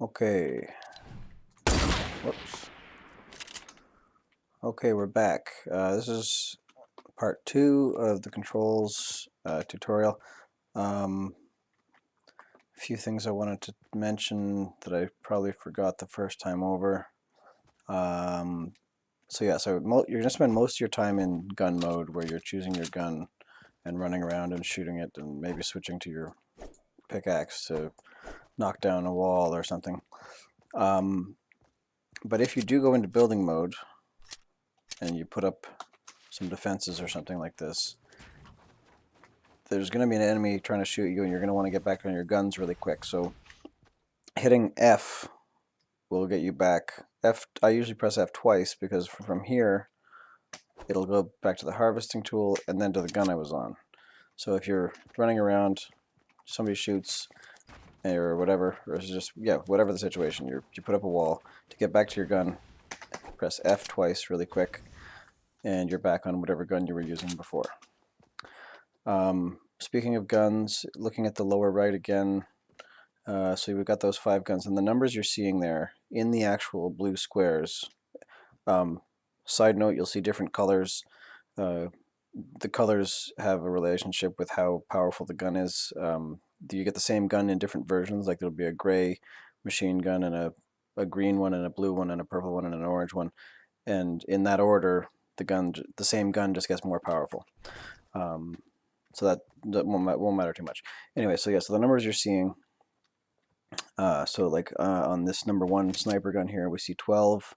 Okay. Whoops. Okay, we're back. This is part 2 of the controls tutorial. A few things I wanted to mention that I probably forgot the first time over. So you're going to spend most of your time in gun mode, where you're choosing your gun and running around and shooting it, and maybe switching to your pickaxe to knock down a wall or something. But if you do go into building mode and you put up some defenses or something like this, there's going to be an enemy trying to shoot you, and you're going to want to get back on your guns really quick. So hitting F will get you back. I usually press F twice, because from here it'll go back to the harvesting tool and then to the gun I was on. So if you're running around, somebody shoots or whatever, or it's just, whatever the situation, you put up a wall. To get back to your gun, press F twice really quick, and you're back on whatever gun you were using before. Speaking of guns, looking at the lower right again, so we've got those 5 guns, and the numbers you're seeing there in the actual blue squares. Side note, you'll see different colors. The colors have a relationship with how powerful the gun is. You get the same gun in different versions, like there'll be a gray machine gun and a green one and a blue one and a purple one and an orange one, and in that order the same gun just gets more powerful. So that won't matter too much. Anyway, so yeah, so the numbers you're seeing, on this number 1 sniper gun here, we see 12,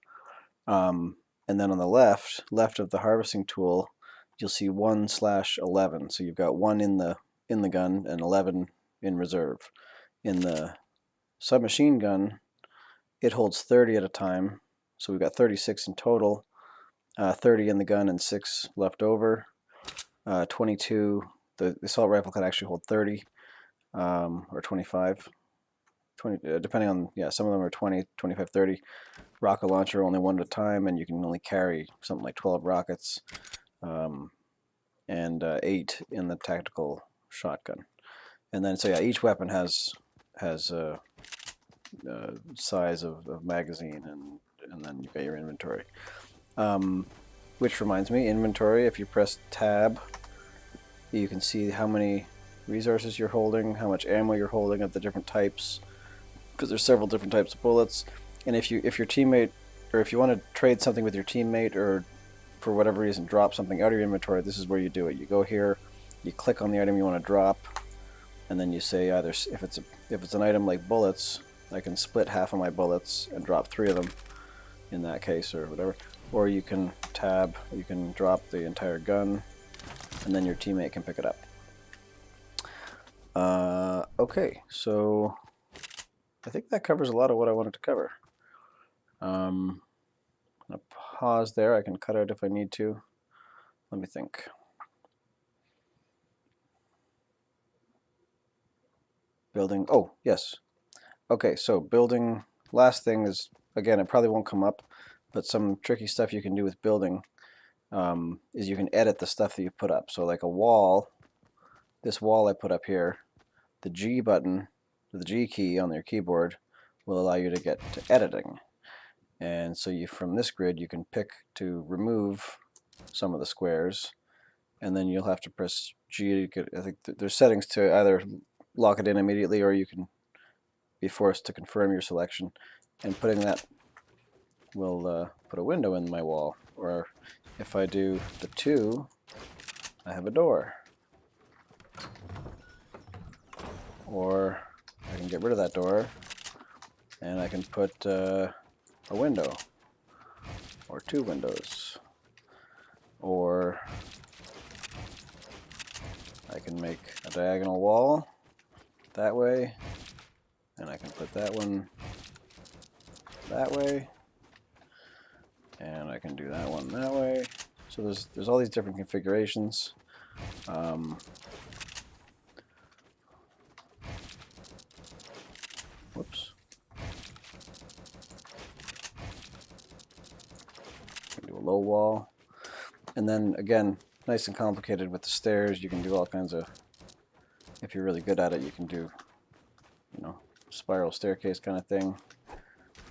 and then on the left of the harvesting tool, you'll see 1/11. So you've got 1 in the gun and 11 in reserve. In the submachine gun, it holds 30 at a time, so we've got 36 in total. 30 in the gun and 6 left over. 22. The assault rifle can actually hold 30, or 25. 20, depending on, some of them are 20, 25, 30. Rocket launcher only 1 at a time, and you can only carry something like 12 rockets, and 8 in the tactical shotgun. And then, so yeah, each weapon has a size of magazine, and then you've got your inventory. Which reminds me, inventory, if you press tab, you can see how many resources you're holding, how much ammo you're holding of the different types, because there's several different types of bullets. And if your teammate, or if you want to trade something with your teammate, or for whatever reason drop something out of your inventory, this is where you do it. You go here, you click on the item you want to drop, and then you say either, if it's an item like bullets, I can split half of my bullets and drop 3 of them in that case, or whatever. Or you can tab, you can drop the entire gun, and then your teammate can pick it up. Okay, so I think that covers a lot of what I wanted to cover. I'm going to pause there. I can cut out if I need to. Let me think. Building, oh, yes. Okay, so building, last thing is, again, it probably won't come up, but some tricky stuff you can do with building is you can edit the stuff that you put up. So like a wall, this wall I put up here, the G button, the G key on your keyboard will allow you to get to editing. And so from this grid, you can pick to remove some of the squares, and then you'll have to press G. I think there's settings to either lock it in immediately, or you can be forced to confirm your selection. And putting that will put a window in my wall. Or if I do the 2, I have a door. Or I can get rid of that door, and I can put a window, or 2 windows. Or I can make a diagonal wall that way, and I can put that one that way, and I can do that one that way. So there's all these different configurations. Whoops. Do a low wall, and then again, nice and complicated with the stairs. You can do all kinds of, if you're really good at it, you can do, spiral staircase kind of thing.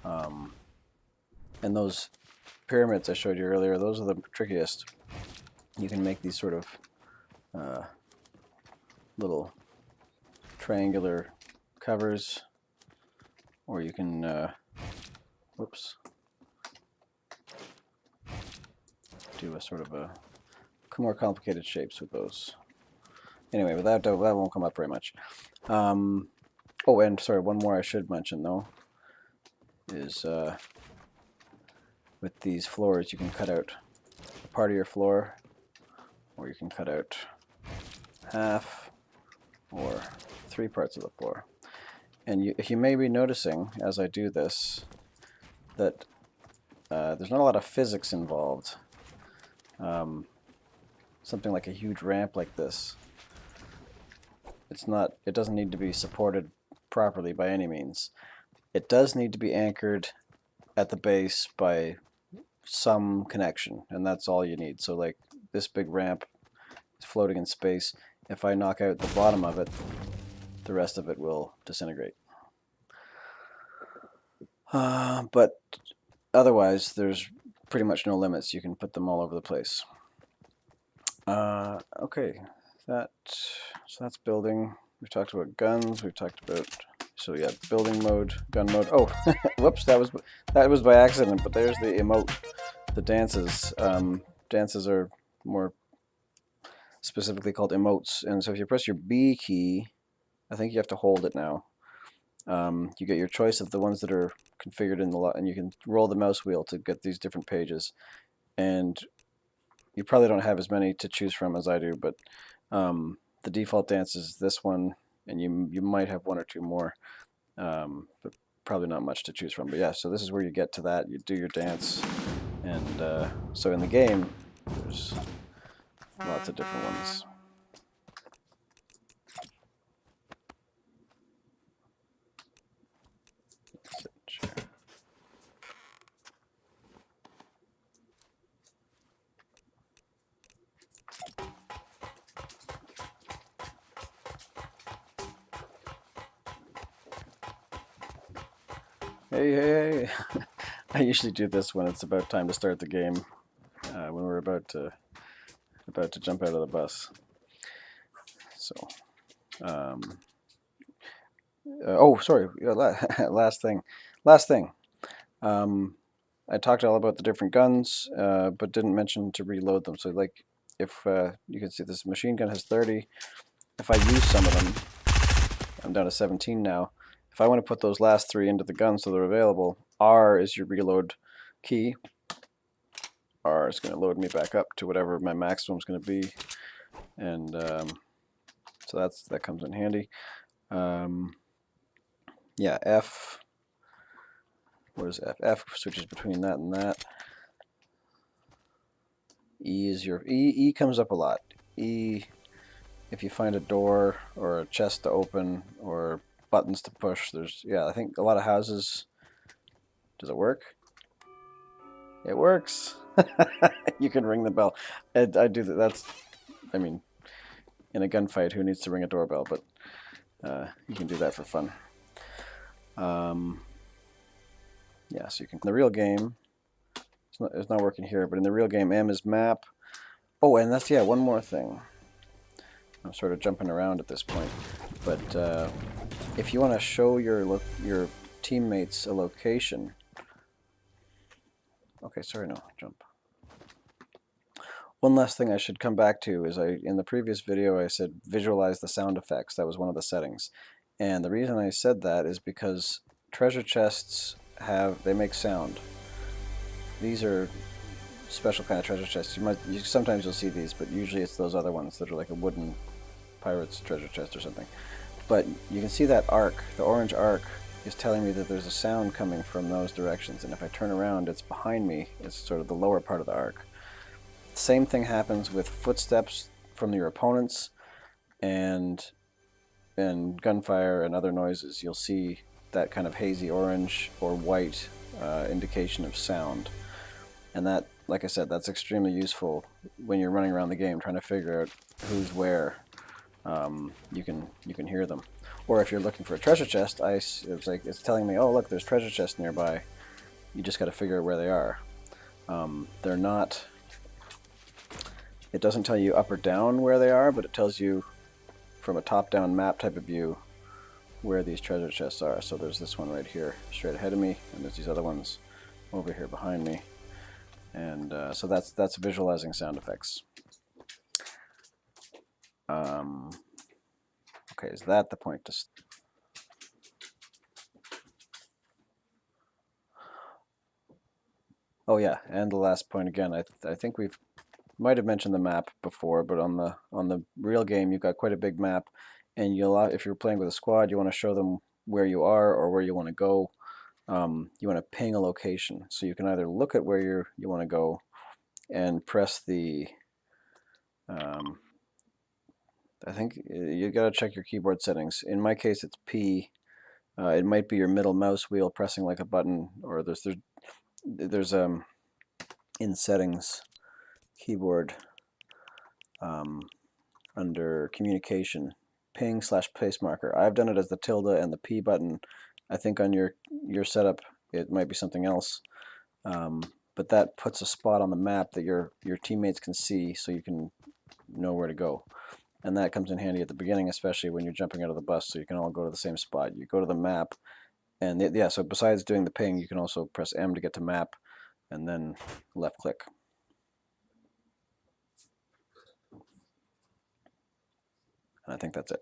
And those pyramids I showed you earlier, those are the trickiest. You can make these sort of little triangular covers, or you can whoops, do a sort of a more complicated shapes with those. Anyway, but that won't come up very much. Oh, and sorry, one more I should mention though is with these floors you can cut out a part of your floor, or you can cut out half or 3 parts of the floor. And you may be noticing as I do this that there's not a lot of physics involved. Something like a huge ramp like this, it doesn't need to be supported properly by any means. It does need to be anchored at the base by some connection, and that's all you need. So like this big ramp is floating in space. If I knock out the bottom of it, the rest of it will disintegrate. But otherwise, there's pretty much no limits. You can put them all over the place. Okay, so that's building. We've talked about guns. We've talked about, so yeah, building mode, gun mode. Oh, whoops, that was by accident. But there's the emote, the dances. Dances are more specifically called emotes. And so if you press your B key, I think you have to hold it now. You get your choice of the ones that are configured in the lot, and you can roll the mouse wheel to get these different pages. And you probably don't have as many to choose from as I do, but the default dance is this one, and you might have 1 or 2 more, but probably not much to choose from. But yeah, so this is where you get to that. You do your dance, and so in the game, there's lots of different ones. Hey. I usually do this when it's about time to start the game, when we're about to jump out of the bus. So, oh, sorry, last thing. I talked all about the different guns, but didn't mention to reload them. So like, if you can see this machine gun has 30. If I use some of them, I'm down to 17 now. If I want to put those last 3 into the gun so they're available, R is your reload key. R is going to load me back up to whatever my maximum is going to be, and so that comes in handy. Yeah, F. Where's F? F switches between that and that. E is your E comes up a lot. E, if you find a door or a chest to open or buttons to push, I think a lot of houses. Does it work? It works. You can ring the bell. I do that. I mean, in a gunfight, who needs to ring a doorbell? But you can do that for fun. Yeah, so you can. In the real game, it's not working here, but in the real game, M is map. Oh, and that's, one more thing. I'm sort of jumping around at this point, but if you want to show your teammates a location. Okay, sorry, no, jump. One last thing I should come back to is in the previous video I said visualize the sound effects. That was one of the settings. And the reason I said that is because treasure chests they make sound. These are special kind of treasure chests. Sometimes you'll see these, but usually it's those other ones that are like a wooden pirate's treasure chest or something. But you can see that arc, the orange arc, is telling me that there's a sound coming from those directions, and if I turn around, it's behind me. It's sort of the lower part of the arc. Same thing happens with footsteps from your opponents and gunfire and other noises. You'll see that kind of hazy orange or white indication of sound. And that, like I said, that's extremely useful when you're running around the game trying to figure out who's where. you can hear them. Or if you're looking for a treasure chest, it's telling me, oh look, there's treasure chests nearby. You just got to figure out where they are. They're not. It doesn't tell you up or down where they are, but it tells you from a top-down map type of view where these treasure chests are. So there's this one right here, straight ahead of me, and there's these other ones over here behind me. And so that's visualizing sound effects. Okay, is that the point to? Oh yeah, and the last point again. I think we've might have mentioned the map before, but on the real game, you've got quite a big map, and if you're playing with a squad, you want to show them where you are or where you want to go. You want to ping a location, so you can either look at where you want to go, and press the. I think you got to check your keyboard settings. In my case, it's P. It might be your middle mouse wheel pressing like a button, or there's in settings keyboard under communication ping/place marker. I've done it as the tilde and the P button. I think on your setup it might be something else, but that puts a spot on the map that your teammates can see, so you can know where to go. And that comes in handy at the beginning, especially when you're jumping out of the bus, so you can all go to the same spot. You go to the map, and yeah, so besides doing the ping, you can also press M to get to map, and then left click. And I think that's it.